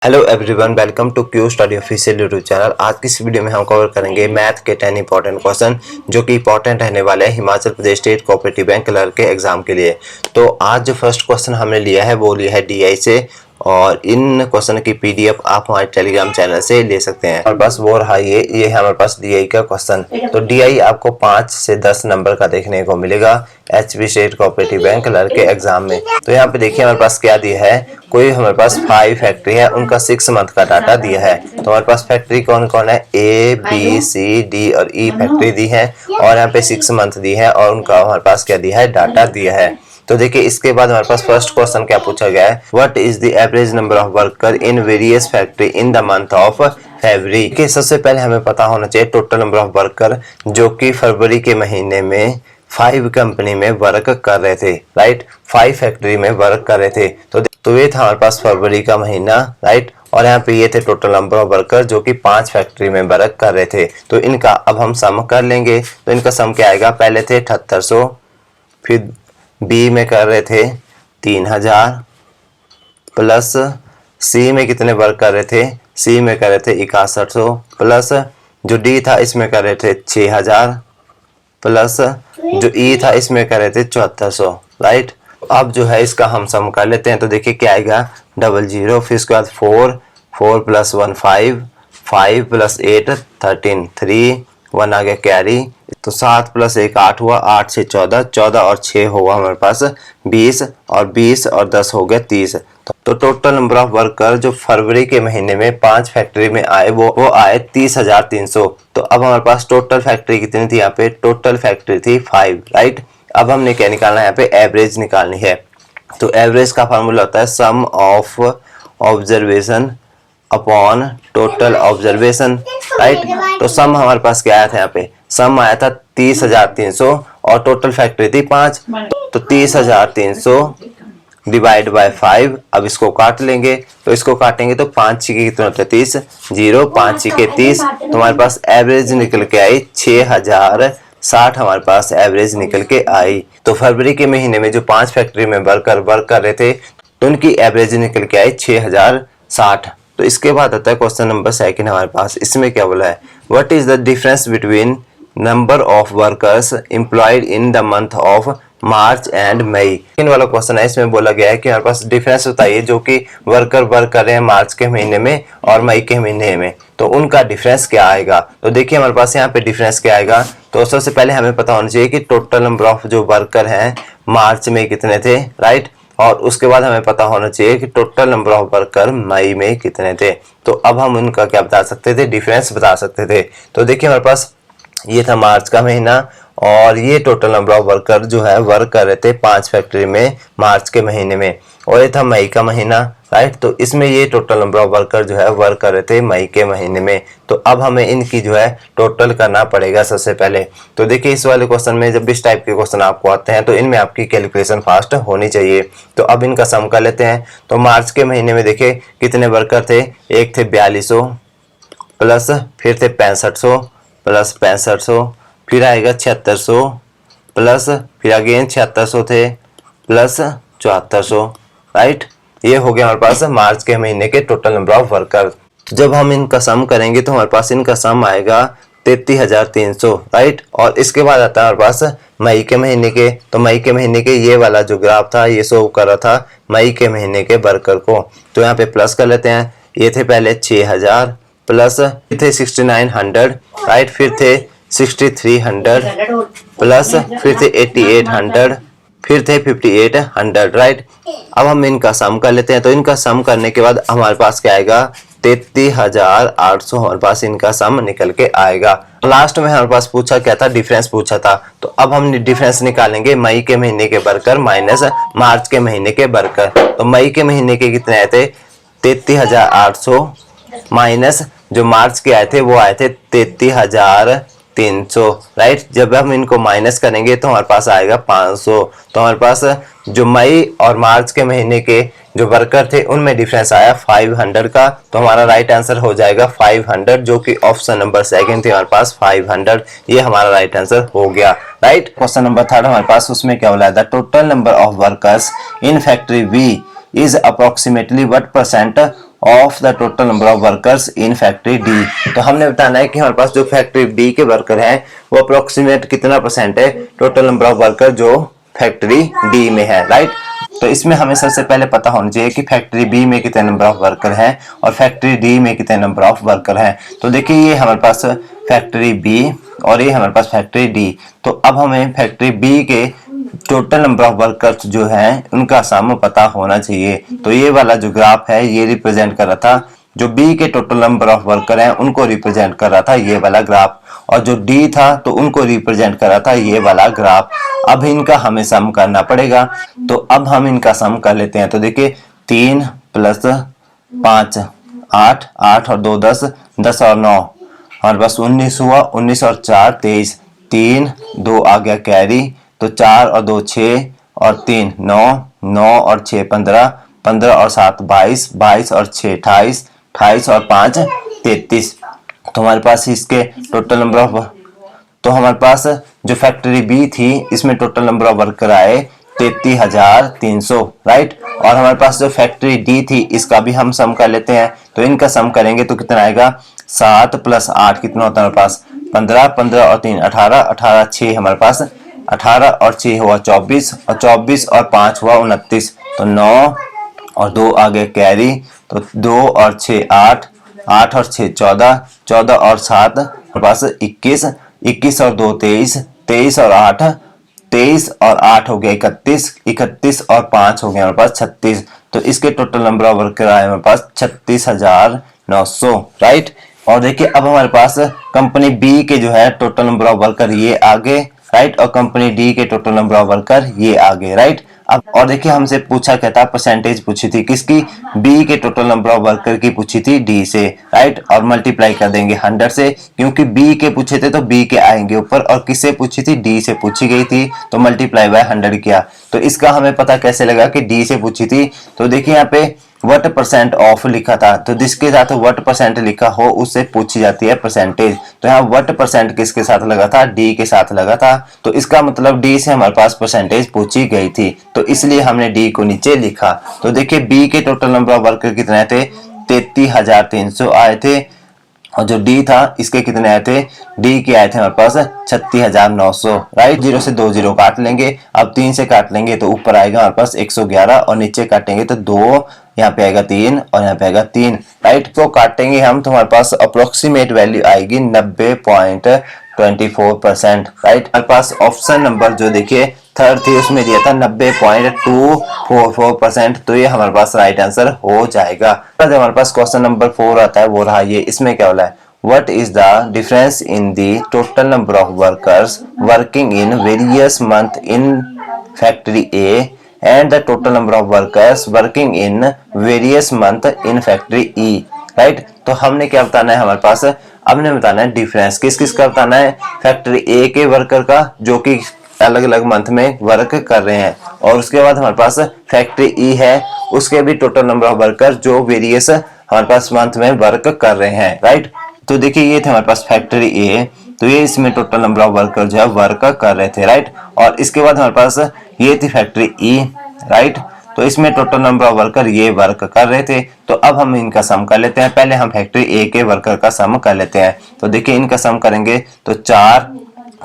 Hello everyone, welcome to Q study official YouTube channel. आज की इस वीडियो में हम कवर करेंगे मैथ के 10 इंपॉर्टेंट क्वेश्चन जो कि इंपॉर्टेंट रहने वाले हैं Himachal Pradesh state cooperative bank clerk के एग्जाम के लिए। तो आज जो फर्स्ट क्वेश्चन हमने लिया है वो लिया है डीआई से, और इन क्वेश्चन की पीडीएफ आप हमारे टेलीग्राम चैनल से ले सकते हैं। हमारे पास वो रहा ये है हमारे पास डीआई का क्वेश्चन। तो डीआई आपको 5 से 10 नंबर का देखने को मिलेगा HP state cooperative bank clerk के एग्जाम में। तो यहाँ पे देखिए हमारे पास क्या दिया है, कोई हमारे पास 5 फैक्ट्री है, उनका 6 मंथ का डाटा दिया है। तो हमारे पास फैक्ट्री कौन कौन है, ए बी सी डी और ई फैक्ट्री दी है, और यहाँ पे 6 मंथ दी है, और उनका हमारे पास क्या दिया है, डाटा दिया है। तो देखिए इसके बाद हमारे पास फर्स्ट क्वेश्चन क्या पूछा गया है, what is the average number of worker in various factory in the month of February. कि सबसे पहले हमें पता होना चाहिए टोटल नंबर ऑफ वर्कर जो कि फरवरी के महीने में 5 कंपनी में वर्क कर रहे थे, राइट। 5 फैक्ट्री में वर्क कर रहे थे। तो ये था हमारे पास फरवरी का महीना, राइट। और यहाँ पे ये थे टोटल नंबर ऑफ वर्कर जो कि 5 फैक्ट्री में वर्क कर रहे थे। तो इनका अब हम सम कर लेंगे। तो इनका सम क्या आएगा, पहले थे 7800, फिर बी में कर रहे थे 3000, प्लस सी में कितने वर्क कर रहे थे, सी में कर रहे थे 6100, प्लस जो डी था इसमें कर रहे थे 6000, प्लस जो ई था इसमें कर रहे थे 7400, राइट। अब जो है इसका हम सम कर लेते हैं। तो देखिए क्या आएगा, 00, फिर उसके बाद 4 प्लस 1 5, 5 प्लस 8 13, 3 1 आ गया कैरी। तो 7 प्लस 1 8 हुआ, 8 से 14, 14 और 6 होगा हमारे पास 20, और 20 और 10 हो गया 30। तो टोटल नंबर ऑफ वर्कर जो फरवरी के महीने में 5 फैक्ट्री में आए वो आए 30,300। तो अब हमारे पास टोटल फैक्ट्री कितनी थी, यहाँ पे टोटल फैक्ट्री थी 5, राइट। अब हमने क्या निकालना है, यहाँ पे एवरेज निकालनी है। तो एवरेज का फार्मूला होता है sum of observation upon total observation, right. तो सम हमारे पास क्या आया था, यहाँ पे सम आया था 30,300 और टोटल फैक्ट्री थी 5। तो 30,300 डिवाइड बाय 5। अब इसको काट लेंगे, तो इसको काटेंगे तो 5 छीके कितने होते हैं 30, 0 5 छीके 30। तो हमारे पास एवरेज निकल के आई 6060 हमारे पास एवरेज निकल के आई। तो फरवरी के महीने में जो 5 फैक्ट्री में वर्कर वर्क कर रहे थे तो उनकी एवरेज निकल के आई 6060। तो इसके बाद आता है क्वेश्चन नंबर 2 हमारे पास। इसमें क्या बोला है, what is the difference between number of workers employed in the month of March and May. इन वाला क्वेश्चन है, इसमें बोला गया है कि हमारे पास डिफरेंस बताइए जो कि वर्कर वर्क कर रहे हैं मार्च के महीने में और मई के महीने में, तो उनका डिफरेंस क्या आएगा। तो देखिए हमारे पास यहाँ पे डिफरेंस क्या आएगा। तो सबसे पहले हमें पता होना चाहिए कि टोटल नंबर ऑफ जो वर्कर हैं मार्च में कितने थे, राइट। और उसके बाद हमें पता होना चाहिए कि टोटल नंबर ऑफ वर्कर मई में कितने थे। तो अब हम उनका क्या बता सकते थे, डिफरेंस बता सकते थे। तो देखिए हमारे पास ये था मार्च का महीना, और ये टोटल नंबर ऑफ वर्कर जो है वर्क कर रहे थे 5 फैक्ट्री में मार्च के महीने में, और ये था मई का महीना, राइट। तो इसमें ये टोटल नंबर ऑफ वर्कर जो है वर्क कर रहे थे मई के महीने में। तो अब हमें इनकी जो है टोटल करना पड़ेगा सबसे पहले। तो देखिए इस वाले क्वेश्चन में जब इस टाइप के क्वेश्चन आपको आते हैं तो इनमें आपकी कैलकुलेशन फास्ट होनी चाहिए। तो अब इनका सम कर लेते हैं। तो मार्च के महीने में देखिए कितने वर्कर थे, एक थे 4200, प्लस फिर थे 6500, प्लस 6500, फिर आएगा 7600, प्लस फिर अगेन 7600 थे, प्लस 7400, राइट। ये हो गया हमारे पास मार्च के महीने के टोटल नंबर ऑफ वर्कर। जब हम इनका सम करेंगे तो हमारे पास इनका सम आएगा 33,300, राइट। और इसके बाद आता है हमारे पास मई के महीने के। तो मई के महीने के ये वाला जो ग्राफ था ये शो कर रहा था मई के महीने के वर्कर को। तो यहाँ पे प्लस कर लेते हैं। ये थे पहले 6000, प्लस थे 6900, राइट। फिर थे 6300, प्लस फिर थे 8800, फिर थे 5800, राइट। अब हम इनका सम कर लेते हैं। तो इनका सम करने के बाद हमारे पास क्या आएगा, 33,800 हमारे पास इनका सम निकल के आएगा। लास्ट में हमारे पास पूछा क्या था, डिफरेंस पूछा था। तो अब हम डिफरेंस निकालेंगे मई के महीने के वर्कर माइनस मार्च के महीने के वर्कर। तो मई के महीने के कितने आए थे 33,800, माइनस जो मार्च के आए थे वो आए थे 33,300, राइट। जब हम इनको माइनस करेंगे तो हमारे पास आएगा 500। तो हमारे पास जो मई और मार्च के महीने के जो वर्कर थे उनमें डिफरेंस आया 500 का। तो हमारा राइट आंसर हो जाएगा 500, जो कि ऑप्शन नंबर 2 थे हमारे पास 500। ये हमारा राइट आंसर हो गया, राइट। क्वेश्चन नंबर 3 हमारे पास, उसमें क्या बोला है, the total number of workers in factory B is approximately what percent of the total number of workers in factory D. तो हमने बताना है कि हमारे पास जो फैक्ट्री डी के वर्कर हैं वो अप्रोक्सीमेट कितना परसेंट है टोटल नंबर ऑफ वर्कर जो फैक्ट्री डी में है, राइट। तो इसमें हमें सबसे पहले पता होना चाहिए कि फैक्ट्री बी में कितने नंबर ऑफ वर्कर हैं और फैक्ट्री डी में कितने नंबर ऑफ वर्कर हैं। तो देखिए ये हमारे पास फैक्ट्री बी और ये हमारे पास फैक्ट्री डी। तो अब हमें फैक्ट्री बी के टोटल नंबर ऑफ वर्कर्स जो हैं उनका सम पता होना चाहिए। तो ये वाला जो ग्राफ है ये रिप्रेजेंट कर रहा था जो बी के टोटल नंबर ऑफ वर्कर हैं उनको रिप्रेजेंट कर रहा था ये वाला ग्राफ, और जो डी था तो उनको रिप्रेजेंट कर रहा था ये वाला ग्राफ। अब इनका हमें सम करना पड़ेगा। तो अब हम इनका सम कर लेते हैं। तो देखिए 3 + 5 8, 8 और 2 10, 10 और 9 और बस 19 हुआ, 19 और 4 23, 3 2 आ गया कैरी, तो 4 और 2 6 और 3 9, 9 और 6 15, 15 और 7 22, 22 और 6 28, 28 और 5 33। तो हमारे पास इसके टोटल नंबर ऑफ, तो हमारे पास जो फैक्ट्री बी थी इसमें टोटल नंबर ऑफ वर्कर आए 33,300, राइट। और हमारे पास जो फैक्ट्री डी थी इसका भी हम सम कर लेते हैं। तो इनका सम करेंगे तो कितना आएगा, 7 + 8 कितना होता है हमारे पास 15, 15 और 3 18, 18 6 हमारे पास 18 और 6 हुआ 24, और 24 और 5 हुआ 29। तो 9 और 2 आ गए कैरी, तो 2 और 6 8, 8 और 6 14, 14 और 7 हमारे पास 21, 21 और 2 23, 23 और 8, 23 और 8 हो गया 31, 31 और 5 हो गया हमारे पास 36। तो इसके टोटल नंबर ऑफ वर्कर आए हमारे पास 36,900, राइट। और देखिए अब हमारे पास कंपनी बी के जो है टोटल नंबर ऑफ वर्कर ये आगे, राइट, और कंपनी डी के टोटल नंबर ऑफ वर्कर ये आगे, राइट। अब और देखिए हमसे पूछा क्या था, परसेंटेज पूछी थी किसकी, बी के टोटल नंबर ऑफ वर्कर की पूछी थी डी से, राइट। और मल्टीप्लाई कर देंगे 100 से, क्योंकि बी के पूछे थे तो बी के आएंगे ऊपर, और किससे पूछी थी, डी से पूछी गई थी, तो मल्टीप्लाई बाय 100 किया। तो इसका हमें पता कैसे लगा कि डी से पूछी थी। तो देखिए यहाँ पे व्हाट % ऑफ लिखा था, तो जिसके साथ व्हाट % लिखा हो उससे पूछी जाती है परसेंटेज। तो यहाँ व्हाट % किसके साथ लगा था, डी के साथ लगा था। तो इसका मतलब डी से हमारे पास परसेंटेज पूछी गई थी, तो इसलिए हमने डी को नीचे लिखा। तो देखिए बी के टोटल नंबर ऑफ वर्कर कितने थे, 33,300 आए थे, और जो डी था इसके कितने आए थे, डी के आए थे हमारे पास 36,900, राइट। 0 से 2 0 काट लेंगे, अब 3 से काट लेंगे तो ऊपर आएगा हमारे पास 111, और नीचे काटेंगे तो 2, यहाँ पे आएगा 3 और यहाँ पे आएगा 3, राइट। तो काटेंगे हम तो हमारे पास अप्रोक्सीमेट वैल्यू आएगी 90.24%, राइट। हमारे पास ऑप्शन नंबर जो देखिए थर्ड थी उसमें दिया था 90.244%, तो ये हमारे पास राइट आंसर हो जाएगा। तो हमारे पास क्वेश्चन नंबर 4 आता है, वो रहा ये। इसमें क्या बोला है, What is the difference in the total number of workers working in various month in factory A and the total number of workers working in various month in factory E, right? तो हमने क्या बताना है, हमारे पास हमने बताना है difference किस किस का बताना है, फैक्ट्री ए के वर्कर का जो कि अलग अलग मंथ में वर्क कर रहे हैं, और उसके बाद हमारे पास फैक्ट्री ई है उसके भी टोटल नंबर ऑफ वर्कर जो वेरियस हमारे पास मंथ में वर्क कर रहे हैं, राइट। तो देखिए ये थे हमारे पास फैक्ट्री ए, तो ये इसमें टोटल नंबर ऑफ वर्कर जो है वर्क कर रहे थे, राइट। और इसके बाद हमारे पास ये थी फैक्ट्री ई, राइट, तो इसमें टोटल नंबर ऑफ वर्कर ये वर्क कर रहे थे। तो अब हम इनका सम कर लेते हैं। पहले हम फैक्ट्री ए के वर्कर का सम कर लेते हैं। तो देखिए इनका सम करेंगे तो 4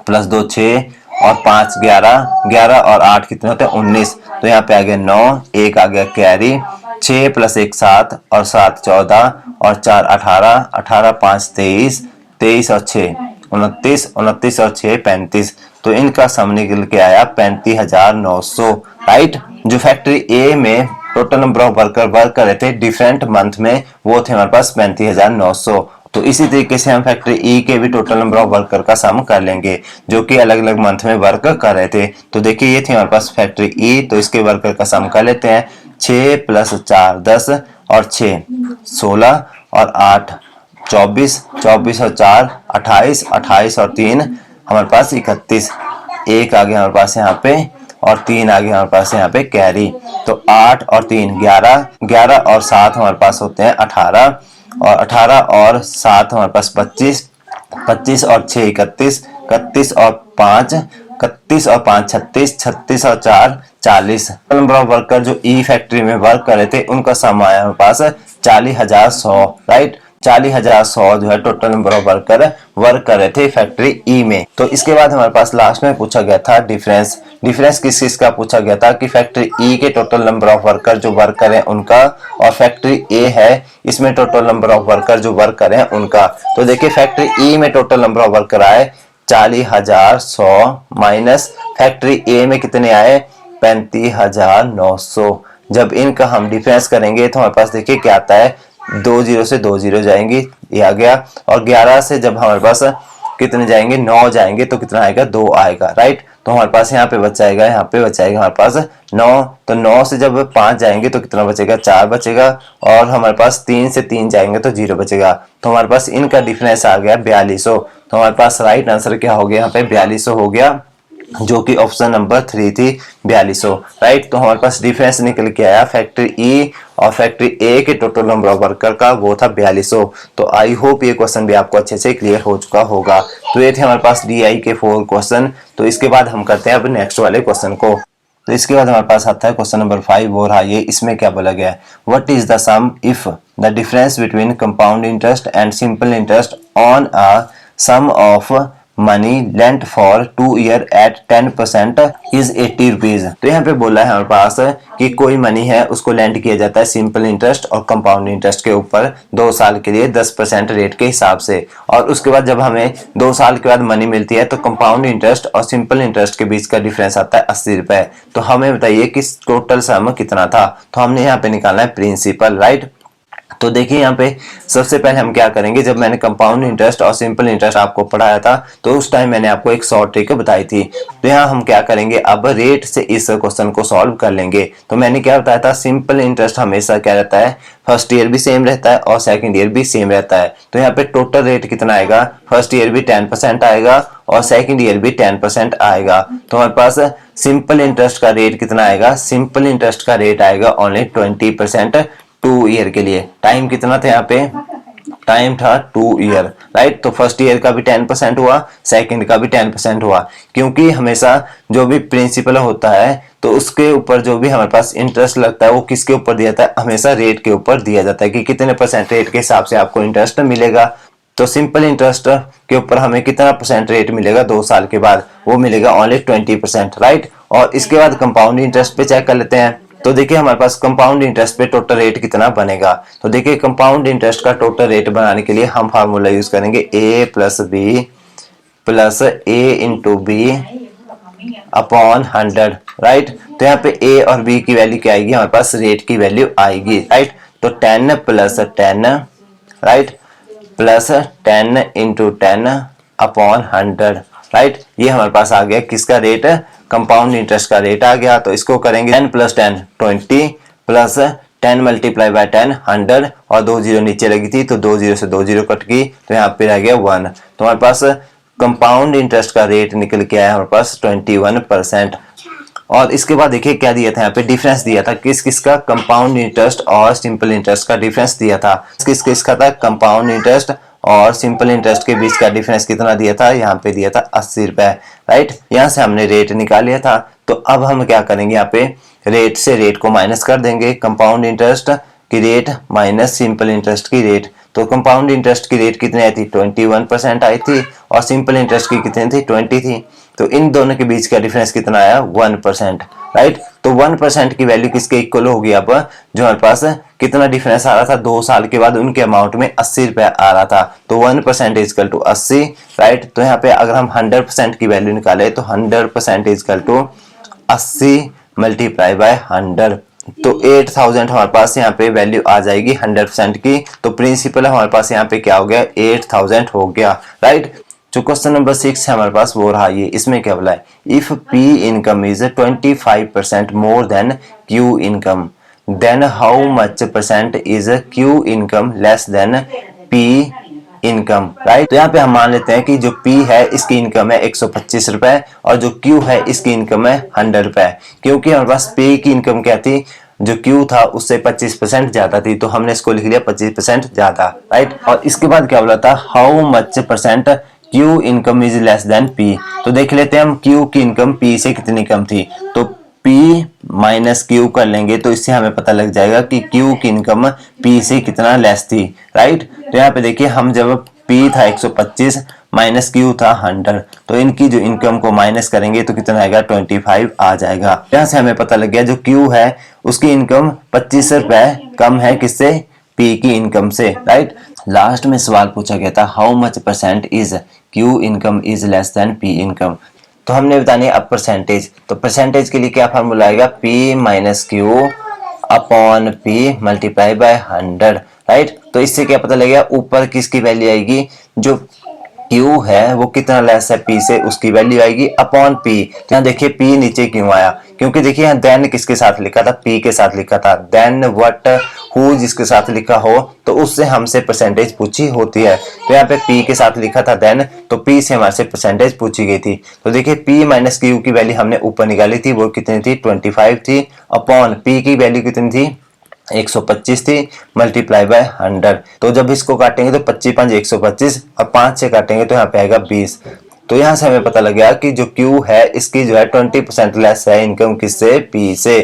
+ 2 6 और 5 11, 11 और 8 कितने होते हैं 19। तो यहाँ पे आ गया 9, 1 आ गया कैरी, 6 + 1 7 और 7 14 और 4 18, 18 5 23, 23 और 6 29, 29 और 6 35। तो इनका सम निकल के आया 35,900, राइट। जो फैक्ट्री ए में total number of worker work कर रहे थे डिफरेंट मंथ में वो थे हमारे पास 35,900। तो इसी तरीके से हम फैक्ट्री ई के भी टोटल नंबर ऑफ वर्कर का सम कर लेंगे जो कि अलग अलग मंथ में वर्क कर रहे थे। तो देखिए ये थे हमारे पास फैक्ट्री ई, तो इसके वर्कर का सम कर लेते हैं। 6 + 4 10 और 6 16 और 8 24, 24 और 4 28, 28 और 3 हमारे पास 31, 1 आ गया हमारे पास यहाँ पे और 3 आ गया हमारे पास यहाँ पे कैरी। तो 8 और 3 11, 11 और 7 हमारे पास होते हैं 18, और 18 और 7 हमारे पास 25, 25 और 6 31, 31 और 5 31 और 5 36, 36 और 4 40। नंबर ऑफ वर्कर जो ई फैक्ट्री में वर्क कर रहे थे उनका सम आया हमारे पास 40,100, राइट। 40,100 जो है total number of worker work कर रहे थे फैक्ट्री ई में। तो इसके बाद हमारे पास लास्ट में पूछा गया था डिफरेंस। डिफरेंस किस किस का पूछा गया था कि फैक्ट्री ई के टोटल नंबर ऑफ वर्कर जो वर्क कर रहे हैं उनका, और फैक्ट्री ए है इसमें टोटल नंबर ऑफ वर्कर जो वर्क कर रहे हैं उनका। तो देखिए फैक्ट्री ई में टोटल नंबर ऑफ वर्कर आए 40,100 माइनस फैक्ट्री ए में कितने आए 35,900। जब इनका हम डिफरेंस करेंगे तो हमारे पास देखिए क्या आता है, 2 जीरो से 2 जीरो जाएंगी, ये आ गया। और 11 से जब हमारे पास कितने जाएंगे 9 जाएंगे तो कितना आएगा 2 आएगा, राइट। तो हमारे पास यहाँ पे बचाएगा, यहाँ पे बचाएगा हमारे पास 9। तो 9 से जब 5 जाएंगे तो कितना बचेगा 4 बचेगा। और हमारे पास 3 से 3 जाएंगे तो 0 बचेगा। तो हमारे पास इनका डिफरेंस आ गया 4200। तो हमारे पास राइट आंसर क्या हो गया यहाँ पे 4200 हो गया, जो कि ऑप्शन नंबर 3 थी 4200, राइट। तो हमारे पास डिफरेंस निकल के आया फैक्ट्री ई और फैक्ट्री ए के टोटल नंबर ऑफ वर्कर का, वो था 4200। तो आई होप ये क्वेश्चन भी आपको अच्छे से क्लियर हो चुका होगा। तो ये थे हमारे पास डीआई के 4 क्वेश्चन। तो इसके बाद हम करते हैं अब नेक्स्ट वाले क्वेश्चन को। तो इसके बाद हमारे पास आता है क्वेश्चन नंबर 5 और ये इसमें क्या बोला गया है, what is the sum if the difference between compound interest and simple interest on a sum of money lent for 2 year at 10% is 80 rupees. तो यहाँ पे बोला है हमारे पास कि कोई मनी है उसको लेंट किया जाता है सिंपल इंटरेस्ट और कंपाउंड इंटरेस्ट के ऊपर 2 साल के लिए 10% रेट के हिसाब से। और उसके बाद जब हमें 2 साल के बाद मनी मिलती है तो कंपाउंड इंटरेस्ट और सिंपल इंटरेस्ट के बीच का डिफरेंस आता है 80 रुपए। तो हमें बताइए कि टोटल सम कितना था। तो हमने यहाँ पे निकालना है प्रिंसिपल, राइट। तो देखिए यहाँ पे सबसे पहले हम क्या करेंगे, जब मैंने कंपाउंड इंटरेस्ट और सिंपल इंटरेस्ट आपको पढ़ाया था तो उस टाइम मैंने आपको एक शॉर्ट ट्रिक बताई थी। तो यहाँ हम क्या करेंगे, अब रेट से इस क्वेश्चन को सॉल्व कर लेंगे। तो मैंने क्या बताया था, सिंपल इंटरेस्ट हमेशा क्या रहता है, फर्स्ट ईयर भी सेम रहता है और सेकंड ईयर भी सेम रहता है। तो यहाँ पे टोटल रेट कितना आएगा, फर्स्ट ईयर भी 10% आएगा और सेकंड ईयर भी 10% आएगा। तो हमारे पास सिंपल इंटरेस्ट का रेट कितना आएगा, सिंपल इंटरेस्ट का रेट आएगा ओनली 20% 2 ईयर के लिए। टाइम कितना था यहाँ पे, टाइम था 2 ईयर, राइट। तो फर्स्ट ईयर का भी 10% हुआ, सेकंड का भी 10% हुआ, क्योंकि हमेशा जो भी प्रिंसिपल होता है तो उसके ऊपर जो भी हमारे पास इंटरेस्ट लगता है वो किसके ऊपर दिया जाता है, हमेशा रेट के ऊपर दिया जाता है कि कितने % रेट के हिसाब से आपको इंटरेस्ट मिलेगा। तो सिंपल इंटरेस्ट के ऊपर हमें कितना % रेट मिलेगा 2 साल के बाद, वो मिलेगा ओनली 20%, राइट। और इसके बाद कंपाउंड इंटरेस्ट पे चेक कर लेते हैं। तो देखिए हमारे पास कंपाउंड इंटरेस्ट पे टोटल रेट कितना बनेगा। तो देखिए कंपाउंड इंटरेस्ट का टोटल रेट बनाने के लिए हम फार्मूला यूज करेंगे a plus B plus a into B upon 100, right. तो यहाँ पे a और b की वैल्यू क्या आएगी, हमारे पास रेट की वैल्यू आएगी, राइट। तो 10 plus 10, right, plus 10 into 10 upon 100, right. ये हमारे पास आ गया किसका रेट, कंपाउंड इंटरेस्ट का रेट आ गया। तो इसको करेंगे 10 प्लस 10 20 प्लस 10 मल्टीप्लाई बाय 10 100 और 2 जीरो नीचे लगी थी तो 2 जीरो से 2 जीरो कट गई तो यहाँ पे रह गया 1। तो हमारे पास कंपाउंड इंटरेस्ट का रेट निकल के आया हमारे पास 21%। और इसके बाद देखिए क्या दिया था, यहाँ पे डिफरेंस दिया था किस किस का, कंपाउंड इंटरेस्ट और सिंपल इंटरेस्ट का डिफरेंस दिया था। किस किस का था, कंपाउंड इंटरेस्ट और सिंपल इंटरेस्ट के बीच का डिफरेंस कितना दिया था, यहाँ पे दिया था 80 रुपए, राइट। यहाँ से हमने रेट निकाल लिया था। तो अब हम क्या करेंगे, यहाँ पे रेट से रेट को माइनस कर देंगे, कंपाउंड इंटरेस्ट की रेट माइनस सिंपल इंटरेस्ट की रेट। तो कंपाउंड इंटरेस्ट की रेट कितनी आई थी, 21% आई थी और सिंपल इंटरेस्ट की कितनी थी, 20 थी। तो इन दोनों के बीच का डिफरेंस कितना आया, 1%, राइट। तो 1% की वैल्यू किसके इक्वल होगी, अब जो हमारे पास कितना डिफरेंस आ रहा था 2 साल के बाद उनके अमाउंट में 80 रुपए आ रहा था। तो 1% इज इक्वल टू 80, राइट। तो यहाँ पे अगर हम 100% की वैल्यू निकाले तो 100% is equal to 80 multiply by 100। तो 8000 हमारे पास यहाँ पे वैल्यू आ जाएगी 100% की। तो प्रिंसिपल हमारे पास यहाँ पे क्या हो गया, 8000 हो गया, राइट। जो क्वेश्चन नंबर 6 है हमारे पास वो रहा ये, इसमें क्या बोला है, if P income is 25% more than Q income then how much % is Q income less than P income, right. तो यहाँ पे हम मान लेते हैं कि जो P है इसकी इनकम है 125 रुपए और जो Q है इसकी इनकम है 100 रुपए। क्योंकि हमारे पास P की इनकम क्या थी, जो Q था उससे 25% ज्यादा थी तो हमने इसको लिख लिया 25% ज्यादा, राइट। और इसके बाद क्या बोला था, how much % Q income is less than P। तो देख लेते हैं हम Q की इनकम P से कितनी कम थी। तो P माइनस Q कर लेंगे तो इससे हमें पता लग जाएगा कि Q की इनकम P से कितना लेस थी, राइट। तो यहाँ पे देखिए हम जब P था 125 माइनस Q था 100, तो इनकी जो इनकम को माइनस करेंगे तो कितना आएगा 25 आ जाएगा। यहाँ से हमें पता लग गया जो Q है उसकी इनकम 25 रुपए कम है किससे, P की इनकम से, राइट। लास्ट में सवाल पूछा गया था how much percent is Q income is less than P income. तो हमने बतानी है अब परसेंटेज। तो परसेंटेज के लिए क्या फार्मूला आएगा, P minus Q upon P multiply by 100, right. तो इससे क्या पता लगेगा ऊपर किसकी वैल्यू आएगी, जो Q है वो कितना लेस है P से, उसकी वैल्यू आएगी अपॉन P। तो यहाँ देखिए P नीचे क्यों आया, क्योंकि देखिए यहाँ देन किसके साथ लिखा था, P के साथ लिखा था। देन व्हाट हु जिसके साथ लिखा हो तो उससे हमसे परसेंटेज पूछी होती है। तो यहाँ पे P के साथ लिखा था देन, तो P से हमारे से परसेंटेज पूछी गई थी। तो देखिए P माइनस Q की वैल्यू हमने ऊपर निकाली थी, वो कितनी थी 25 थी, अपॉन P की वैल्यू कितनी थी 125 थी, मल्टीप्लाई बाय 100। तो जब इसको काटेंगे तो 25 5 125 और 5 से काटेंगे तो यहाँ पे आएगा 20। तो यहाँ से हमें पता लग गया कि जो Q है इसकी जो है 20% लेस है इनकम किससे, P से।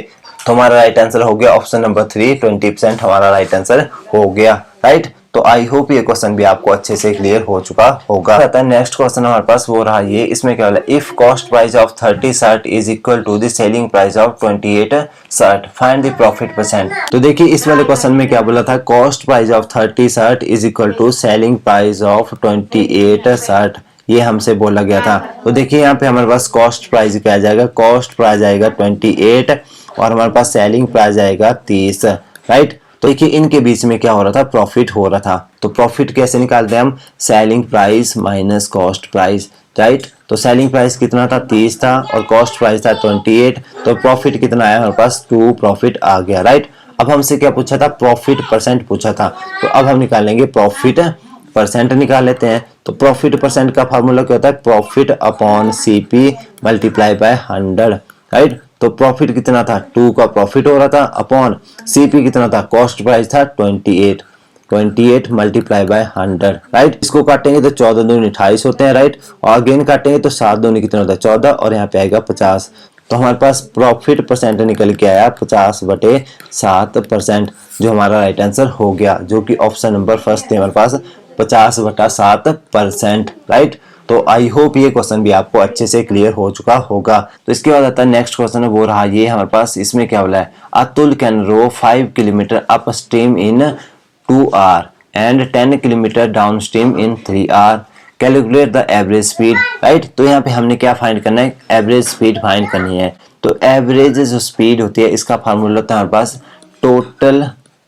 तो हमारा राइट आंसर हो गया ऑप्शन नंबर 3, 20% हमारा राइट आंसर हो गया, राइट। तो आई होप ये क्वेश्चन भी आपको अच्छे से क्लियर हो चुका होगा। नेक्स्ट क्वेश्चन हमारे पास वो रहा ये, इसमें क्या बोला, if cost price of 30 shirt is equal to the selling price of 28 shirt find the profit percent. तो देखिए इस वाले क्वेश्चन में क्या बोला था, cost price of 30 shirt is equal to selling price of 28 shirt, ये हमसे बोला गया था। तो देखिए यहाँ पे हमारे पास कॉस्ट प्राइस क्या आ जाएगा, कॉस्ट प्राइस आएगा 28 और हमारे पास सेलिंग प्राइस आएगा 30, राइट। तो देखिए इनके बीच में क्या हो रहा था, प्रॉफिट हो रहा था। तो प्रॉफिट कैसे निकालते हैं हम, selling price minus cost price, right. तो सेलिंग प्राइस कितना था 30 था और कॉस्ट प्राइस था 28, तो प्रॉफिट कितना आया हमारे पास 2 प्रॉफिट आ गया, राइट। अब हमसे क्या पूछा था, प्रॉफिट परसेंट पूछा था। तो अब हम निकालेंगे प्रॉफिट परसेंट निकाल लेते हैं। तो प्रॉफिट परसेंट का फार्मूला क्या होता है, profit upon CP multiply by 100, right. तो प्रॉफिट कितना था 2 का प्रॉफिट हो रहा था, अपॉन CP कितना था, कॉस्ट प्राइस था 28 मल्टीप्लाई बाय 100, राइट। इसको काटेंगे तो 14 दूनी 28 होते हैं, राइट। और अगेन काटेंगे तो 7 दूनी कितना होता है 14 और यहाँ पे आएगा 50। तो हमारे पास प्रॉफिट परसेंट निकल के आया 50/7%, जो हमारा राइट आंसर हो गया, जो कि ऑप्शन नंबर फर्स्ट थे हमारे पास 50/7%, राइट। तो आई होप ये क्वेश्चन भी आपको अच्छे से क्लियर हो चुका होगा। तो इसके बाद आता है नेक्स्ट क्वेश्चन, वो रहा ये हमारे पास, इसमें क्या बोला है, Atul can row 5 kilometre upstream in 2 hour and 10 kilometre downstream in 3 hour, calculate the average speed, right. तो यहाँ पे हमने क्या फाइंड करना है, एवरेज स्पीड फाइंड करनी है। तो एवरेज जो स्पीड होती है इसका फार्मूला होता है हमारे पास total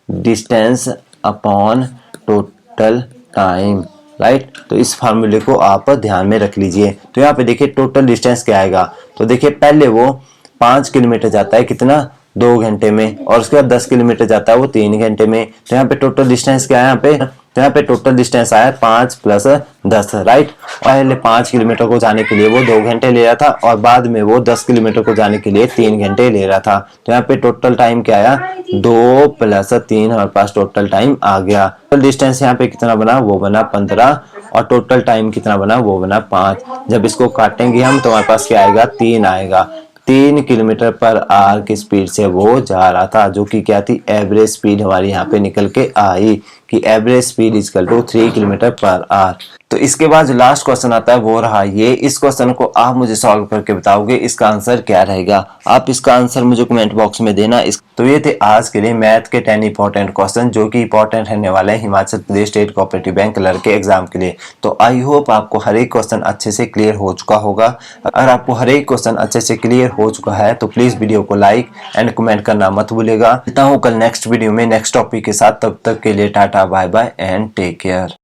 distance upon total time, right. तो इस फार्मूले को आप ध्यान में रख लीजिए। तो यहाँ पे देखिए टोटल डिस्टेंस क्या आएगा, तो देखिए पहले वो 5 किलोमीटर जाता है कितना 2 घंटे में, और उसके बाद 10 किलोमीटर जाता है वो 3 घंटे में। तो यहाँ पे टोटल डिस्टेंस क्या है, यहाँ पे तो यहाँ पे टोटल डिस्टेंस आया 5 + 10, राइट। पहले 5 किलोमीटर को जाने के लिए वो 2 घंटे ले रहा था और बाद में वो 10 किलोमीटर को जाने के लिए 3 घंटे ले रहा था। तो यहाँ पे टोटल टाइम क्या आया, 2 + 3 हमारे पास टोटल टाइम आ गया। टोटल डिस्टेंस यहाँ पे कितना बना, वो बना 15 और टोटल टाइम कितना बना, वो बना 5। जब इसको काटेंगे हम तो हमारे पास क्या आएगा, 3 आएगा। 3 किलोमीटर पर आवर की स्पीड से वो जा रहा था, जो कि क्या थी, एवरेज स्पीड हमारी यहाँ पे निकल के आई कि average speed equal to 3 kilometre per hour. तो इसके बाद जो लास्ट क्वेश्चन आता है वो रहा ये, इस क्वेश्चन को आप मुझे सॉल्व करके बताओगे इसका आंसर क्या रहेगा। आप इसका आंसर मुझे कमेंट बॉक्स में देना। तो ये थे आज के लिए मैथ के 10 इंपॉर्टेंट क्वेश्चन, जो कि इंपॉर्टेंट रहने वाले हैं Himachal Pradesh state cooperative bank clerk के एग्जाम के लिए। तो आई होप आपको हर एक क्वेश्चन अच्छे से क्लियर हो चुका होगा। अगर आपको हर एक क्वेश्चन अच्छे से क्लियर हो चुका है तो प्लीज वीडियो को लाइक एंड कमेंट करना मत भूलिएगा। मिलता हूँ कल नेक्स्ट वीडियो में नेक्स्ट टॉपिक के साथ, तब तक के लिए tata bye bye and take care.